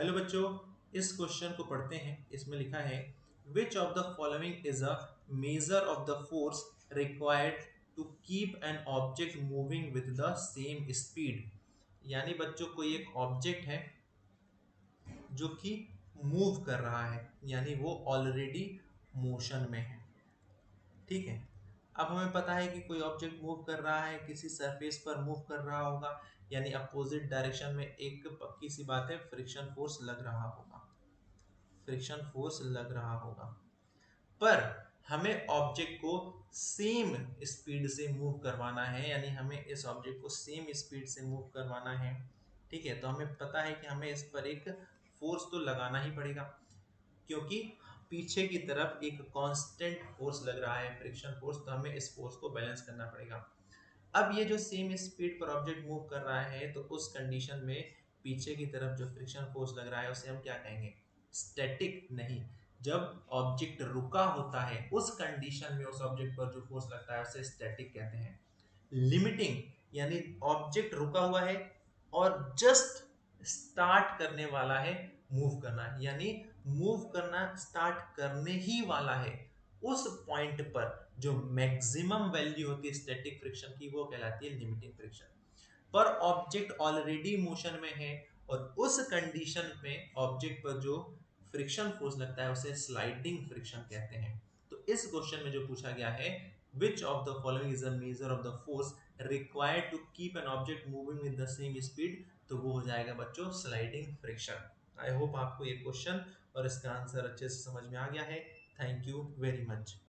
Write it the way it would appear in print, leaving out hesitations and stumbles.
Hello बच्चों, इस question को पढ़ते हैं। इसमें लिखा है which of the following is a measure of the force required to keep an object moving with the same speed. यानी बच्चों कोई एक ऑब्जेक्ट है जो कि मूव कर रहा है, यानी वो ऑलरेडी मोशन में है। ठीक है, अब हमें पता है कि कोई ऑब्जेक्ट मूव कर रहा है, किसी सरफेस पर मूव कर रहा होगा, यानी अपोजिट डायरेक्शन में एक पक्की सी बात है, फ्रिक्शन फोर्स लग रहा होगा। फ्रिक्शन फोर्स लग रहा होगा, पर हमें ऑब्जेक्ट को सेम स्पीड से मूव करवाना है, यानी हमें इस ऑब्जेक्ट को सेम स्पीड से मूव करवाना है। ठीक है, तो हमें पता है कि हमें इस पर एक फोर्स तो लगाना ही पड़ेगा, क्योंकि पीछे की तरफ एक कांस्टेंट फोर्स लग रहा है, फ्रिक्शन फोर्स, तो हमें इस फोर्स को बैलेंस करना पड़ेगा। अब ये जो सेम स्पीड पर ऑब्जेक्ट मूव कर रहा है, तो उस कंडीशन में पीछे की तरफ जो फ्रिक्शन फोर्स लग रहा है उसे हम क्या कहेंगे? स्टैटिक नहीं। जब ऑब्जेक्ट रुका होता है उस कंडीशन में उस ऑब्जेक्ट पर जो फोर्स लगता है उसे स्टैटिक कहते हैं। लिमिटिंग यानी ऑब्जेक्ट रुका हुआ है और जस्ट स्टार्ट करने वाला है मूव करना, यानी मूव करना स्टार्ट करने ही वाला है, उस पॉइंट पर जो मैक्सिमम वैल्यू होती है स्टैटिक फ्रिक्शन की वो कहलाती है लिमिटिंग फ्रिक्शन। पर ऑब्जेक्ट ऑलरेडी मोशन में है और उस कंडीशन में ऑब्जेक्ट पर जो फ्रिक्शन फोर्स लगता है उसे स्लाइडिंग फ्रिक्शन कहते हैं। तो इस क्वेश्चन में जो पूछा गया है which of the following is a measure of the force required to keep an object moving with the same speed, तो वो हो जाएगा बच्चों स्लाइडिंग फ्रिक्शन। आई होप आपको ये क्वेश्चन और इसका आंसर अच्छे से समझ में आ गया है। Thank you very much.